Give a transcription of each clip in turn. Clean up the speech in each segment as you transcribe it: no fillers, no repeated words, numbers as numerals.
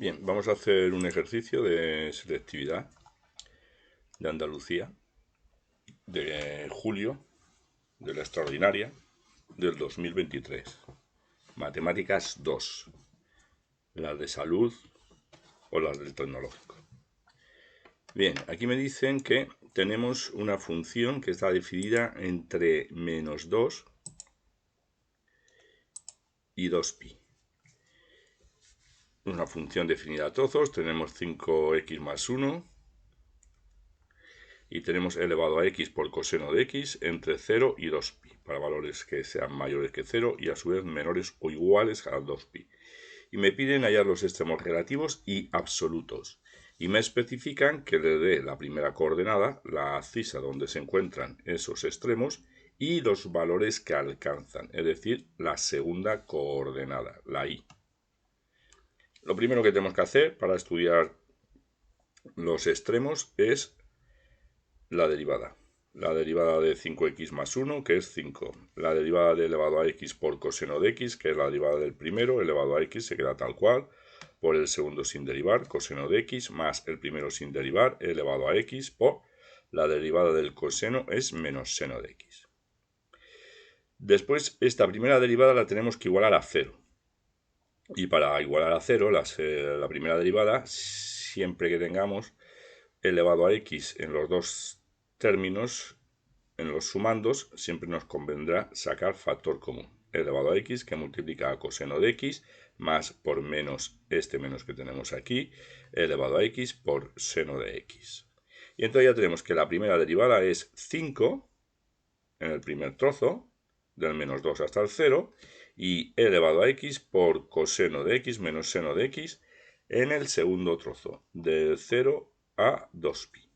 Bien, vamos a hacer un ejercicio de selectividad de Andalucía de julio de la extraordinaria del 2023. Matemáticas 2, las de salud o las del tecnológico. Bien, aquí me dicen que tenemos una función que está definida entre menos 2 y 2pi. Una función definida a trozos, tenemos 5x más 1 y tenemos elevado a x por coseno de x entre 0 y 2pi, para valores que sean mayores que 0 y a su vez menores o iguales a 2pi. Y me piden hallar los extremos relativos y absolutos. Y me especifican que le dé la primera coordenada, la abscisa donde se encuentran esos extremos, y los valores que alcanzan, es decir, la segunda coordenada, la y. Lo primero que tenemos que hacer para estudiar los extremos es la derivada. La derivada de 5x más 1, que es 5. La derivada de elevado a x por coseno de x, que es la derivada del primero, elevado a x, se queda tal cual, por el segundo sin derivar, coseno de x, más el primero sin derivar, elevado a x, por la derivada del coseno es menos seno de x. Después, esta primera derivada la tenemos que igualar a 0. Y para igualar a 0, la primera derivada, siempre que tengamos elevado a x en los dos términos, en los sumandos, siempre nos convendrá sacar factor común. Elevado a x que multiplica a coseno de x más por menos este menos que tenemos aquí, elevado a x por seno de x. Y entonces ya tenemos que la primera derivada es 5 en el primer trozo, del menos 2 hasta el 0, y elevado a x por coseno de x menos seno de x en el segundo trozo, del 0 a 2pi.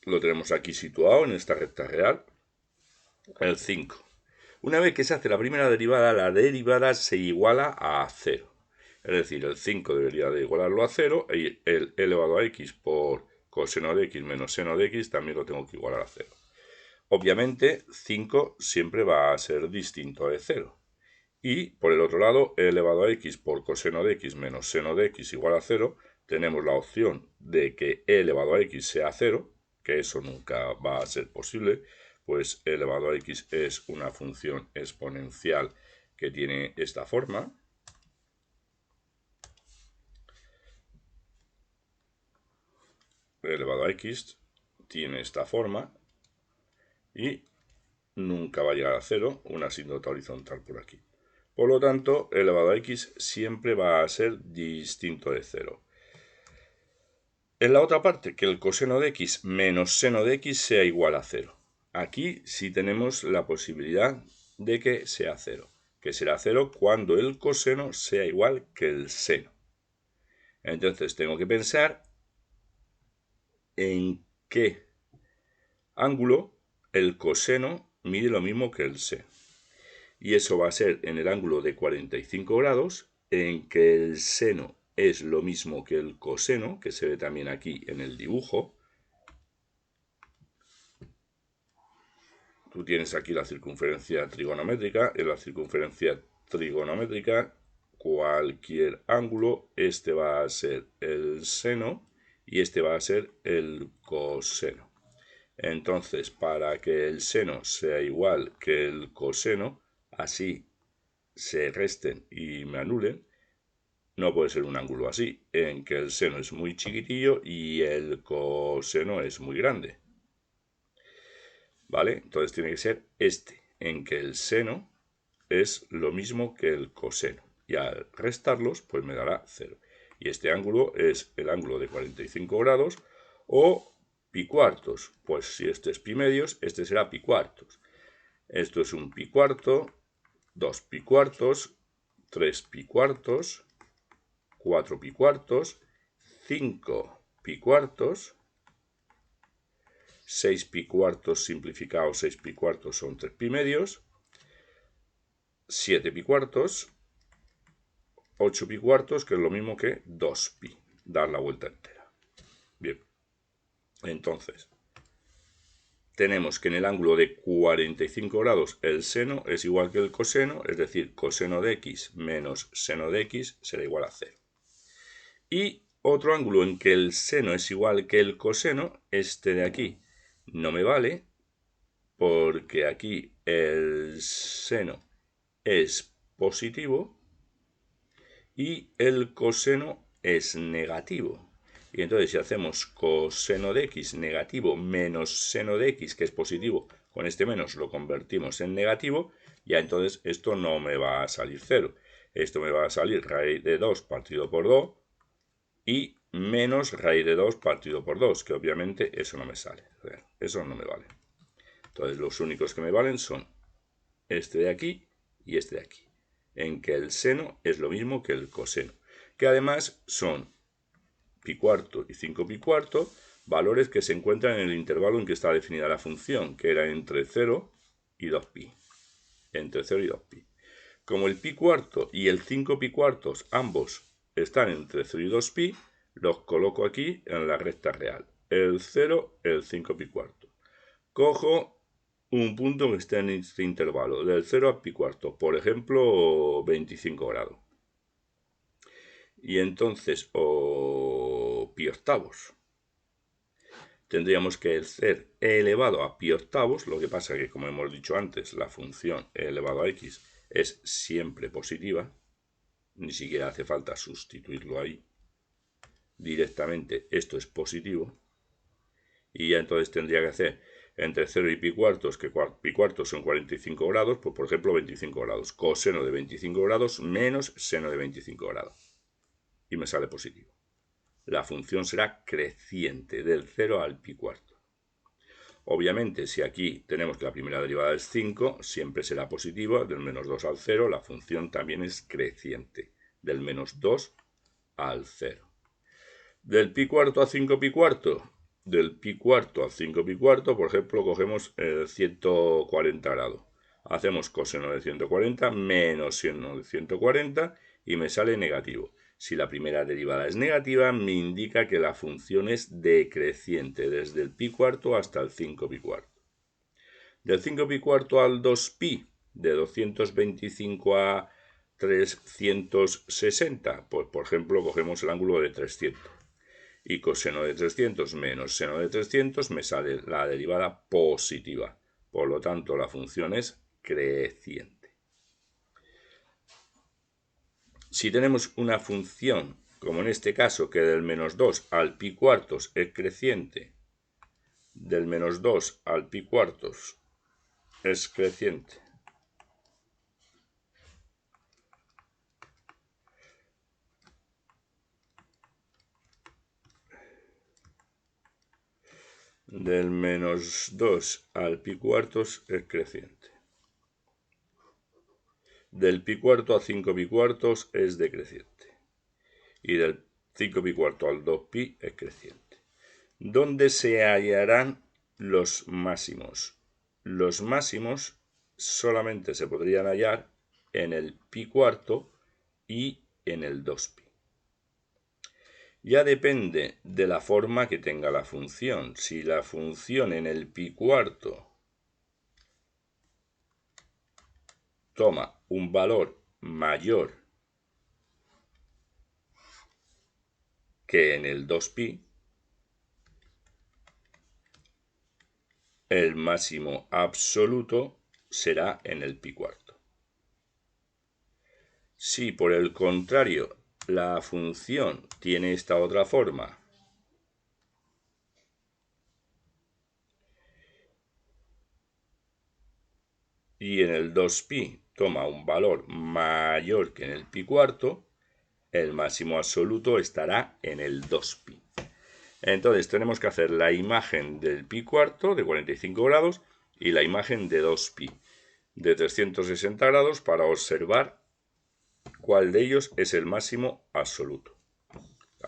Lo tenemos aquí situado en esta recta real, el 5. Una vez que se hace la primera derivada, la derivada se iguala a 0. Es decir, el 5 debería de igualarlo a 0 y el elevado a x por coseno de x menos seno de x también lo tengo que igualar a 0. Obviamente, 5 siempre va a ser distinto de 0. Y, por el otro lado, e elevado a x por coseno de x menos seno de x igual a 0, tenemos la opción de que e elevado a x sea 0, que eso nunca va a ser posible, pues e elevado a x es una función exponencial que tiene esta forma. E elevado a x tiene esta forma y nunca va a llegar a 0, una asíntota horizontal por aquí. Por lo tanto, e elevado a x siempre va a ser distinto de 0. En la otra parte, que el coseno de x menos seno de x sea igual a 0. Aquí sí tenemos la posibilidad de que sea 0, que será 0 cuando el coseno sea igual que el seno. Entonces tengo que pensar en qué ángulo el coseno mide lo mismo que el seno. Y eso va a ser en el ángulo de 45 grados, en que el seno es lo mismo que el coseno, que se ve también aquí en el dibujo. Tú tienes aquí la circunferencia trigonométrica. En la circunferencia trigonométrica, cualquier ángulo, este va a ser el seno y este va a ser el coseno. Entonces, para que el seno sea igual que el coseno, así se resten y me anulen, no puede ser un ángulo así, en que el seno es muy chiquitillo y el coseno es muy grande. ¿Vale? Entonces tiene que ser este, en que el seno es lo mismo que el coseno. Y al restarlos, pues me dará 0. Y este ángulo es el ángulo de 45 grados o pi cuartos. Pues si este es pi medios, este será pi cuartos. Esto es un pi cuarto, 2 pi cuartos, 3 pi cuartos, 4 pi cuartos, 5 pi cuartos, 6 pi cuartos simplificado, 6 pi cuartos son 3 pi medios, 7 pi cuartos, 8 pi cuartos, que es lo mismo que 2 pi, dar la vuelta entera. Bien, entonces, tenemos que en el ángulo de 45 grados el seno es igual que el coseno, es decir, coseno de x menos seno de x será igual a 0. Y otro ángulo en que el seno es igual que el coseno, este de aquí, no me vale, porque aquí el seno es positivo y el coseno es negativo. Y entonces si hacemos coseno de x negativo menos seno de x, que es positivo, con este menos lo convertimos en negativo, ya entonces esto no me va a salir 0. Esto me va a salir raíz de 2 partido por 2 y menos raíz de 2 partido por 2, que obviamente eso no me sale. Eso no me vale. Entonces los únicos que me valen son este de aquí y este de aquí, en que el seno es lo mismo que el coseno, que además son pi cuarto y 5 pi cuarto, valores que se encuentran en el intervalo en que está definida la función, que era entre 0 y 2pi. Entre 0 y 2pi. Como el pi cuarto y el 5 pi cuartos ambos están entre 0 y 2pi, los coloco aquí en la recta real. El 0, el 5 pi cuarto. Cojo un punto que esté en este intervalo, del 0 a pi cuarto, por ejemplo, 25 grados. Y entonces, pi octavos. Tendríamos que ser e elevado a pi octavos, lo que pasa que, como hemos dicho antes, la función e elevado a x es siempre positiva, ni siquiera hace falta sustituirlo ahí. Directamente esto es positivo, y ya entonces tendría que hacer entre 0 y pi cuartos, que pi cuartos son 45 grados, pues por ejemplo 25 grados, coseno de 25 grados menos seno de 25 grados, y me sale positivo. La función será creciente del 0 al pi cuarto. Obviamente, si aquí tenemos que la primera derivada es 5, siempre será positiva, del menos 2 al 0, la función también es creciente, del menos 2 al 0. Del pi cuarto a 5 pi cuarto, del pi cuarto a 5 pi cuarto, por ejemplo, cogemos 140 grados. Hacemos coseno de 140 menos seno de 140 y me sale negativo. Si la primera derivada es negativa, me indica que la función es decreciente desde el pi cuarto hasta el 5 pi cuarto. Del 5 pi cuarto al 2pi, de 225 a 360, pues por ejemplo cogemos el ángulo de 300. Y coseno de 300 menos seno de 300 me sale la derivada positiva. Por lo tanto, la función es creciente. Si tenemos una función, como en este caso, que del menos 2 al pi cuartos es creciente, del menos 2 al pi cuartos es creciente, del menos 2 al pi cuartos es creciente, del pi cuarto a 5 pi cuartos es decreciente, y del 5 pi cuarto al 2pi es creciente. ¿Dónde se hallarán los máximos? Los máximos solamente se podrían hallar en el pi cuarto y en el 2pi. Ya depende de la forma que tenga la función. Si la función en el pi cuarto toma un valor mayor que en el 2pi, el máximo absoluto será en el pi cuarto. Si por el contrario la función tiene esta otra forma, y en el 2pi toma un valor mayor que en el pi cuarto, el máximo absoluto estará en el 2pi. Entonces tenemos que hacer la imagen del pi cuarto de 45 grados y la imagen de 2pi de 360 grados para observar cuál de ellos es el máximo absoluto.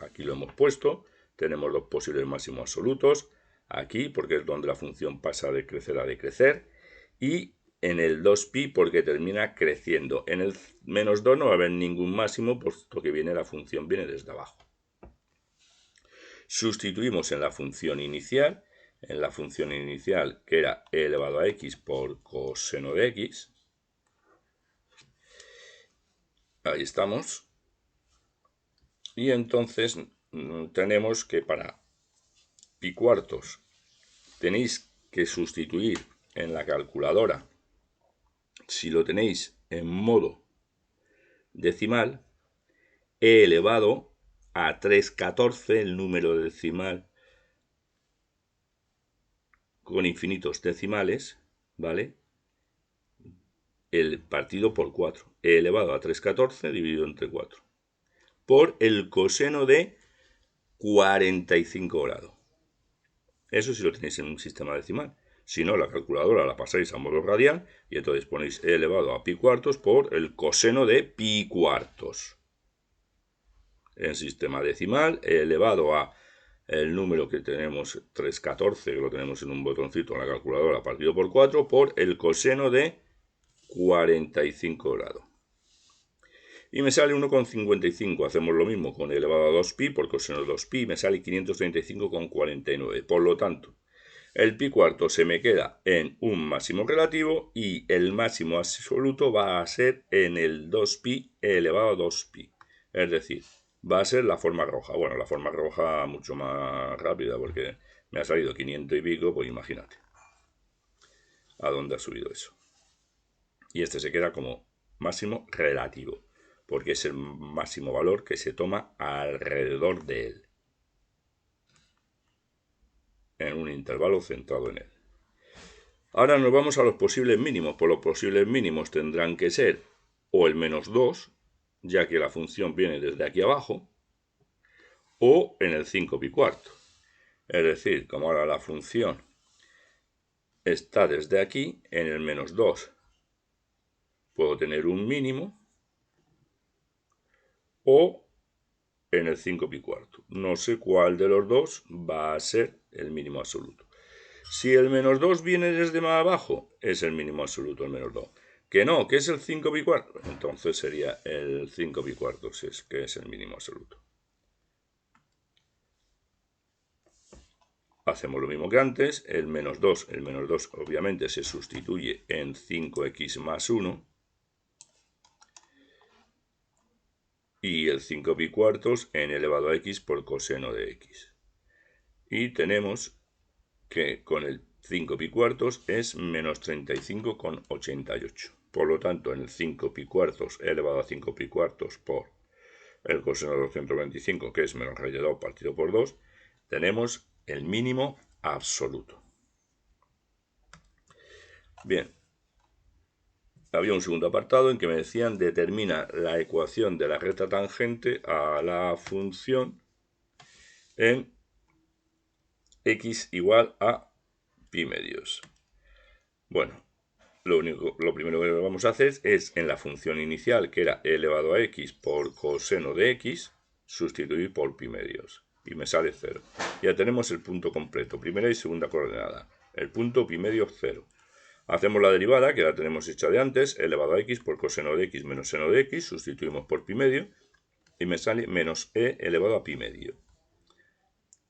Aquí lo hemos puesto, tenemos los posibles máximos absolutos, aquí porque es donde la función pasa de crecer a decrecer, y en el 2pi porque termina creciendo. En el menos 2 no va a haber ningún máximo, puesto que la función viene desde abajo. Sustituimos en la función inicial, en la función inicial, que era e elevado a x por coseno de x. Ahí estamos. Y entonces tenemos que para pi cuartos tenéis que sustituir en la calculadora, si lo tenéis en modo decimal, e elevado a 3,14, el número decimal con infinitos decimales, ¿vale? El partido por 4, e elevado a 3,14 dividido entre 4, por el coseno de 45 grados. Eso si lo tenéis en un sistema decimal. Si no, la calculadora la pasáis a modo radial y entonces ponéis e elevado a pi cuartos por el coseno de pi cuartos. En sistema decimal, e elevado a el número que tenemos 3,14, que lo tenemos en un botoncito en la calculadora partido por 4, por el coseno de 45 grados. Y me sale 1,55. Hacemos lo mismo con e elevado a 2pi por coseno de 2pi. Me sale 535,49. Por lo tanto, el pi cuarto se me queda en un máximo relativo y el máximo absoluto va a ser en el 2pi e elevado a 2pi. Es decir, va a ser la forma roja. Bueno, la forma roja mucho más rápida porque me ha salido 500 y pico, pues imagínate a dónde ha subido eso. Y este se queda como máximo relativo, porque es el máximo valor que se toma alrededor de él, en un intervalo centrado en él. Ahora nos vamos a los posibles mínimos. Pues los posibles mínimos tendrán que ser o el menos 2, ya que la función viene desde aquí abajo, o en el 5 pi cuarto. Es decir, como ahora la función está desde aquí, en el menos 2 puedo tener un mínimo, o en el 5 pi cuarto. No sé cuál de los dos va a ser el mínimo absoluto. Si el menos 2 viene desde más abajo, es el mínimo absoluto, el menos 2. Que no, que es el 5 pi cuarto. Entonces sería el 5 pi cuarto, si es que es el mínimo absoluto. Hacemos lo mismo que antes. El menos 2 obviamente se sustituye en 5x más 1. Y el 5 pi cuartos en elevado a x por coseno de x. Y tenemos que con el 5 pi cuartos es menos 35,88. Por lo tanto, en el 5 pi cuartos elevado a 5 pi cuartos por el coseno de 225, que es menos raíz de 2 partido por 2, tenemos el mínimo absoluto. Bien, había un segundo apartado en que me decían determina la ecuación de la recta tangente a la función en x igual a pi medios. Bueno, lo primero que vamos a hacer es en la función inicial, que era e elevado a x por coseno de x, sustituir por pi medios. Y me sale 0. Ya tenemos el punto completo, primera y segunda coordenada. El punto pi medios 0. Hacemos la derivada, que la tenemos hecha de antes, e elevado a x por coseno de x menos seno de x, sustituimos por pi medio, y me sale menos e elevado a pi medio.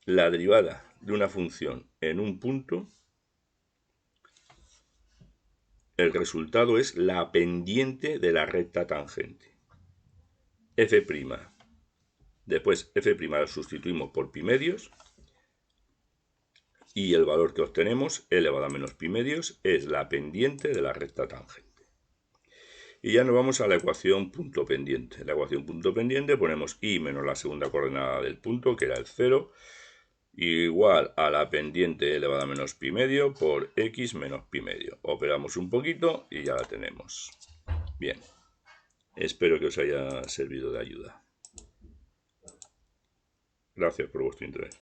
La derivada de una función en un punto, el resultado es la pendiente de la recta tangente. F'. Después f' lo sustituimos por pi medios. Y el valor que obtenemos, e elevado a menos pi medios, es la pendiente de la recta tangente. Y ya nos vamos a la ecuación punto pendiente. En la ecuación punto pendiente ponemos y menos la segunda coordenada del punto, que era el 0, igual a la pendiente elevada a menos pi medio por x menos pi medio. Operamos un poquito y ya la tenemos. Bien, espero que os haya servido de ayuda. Gracias por vuestro interés.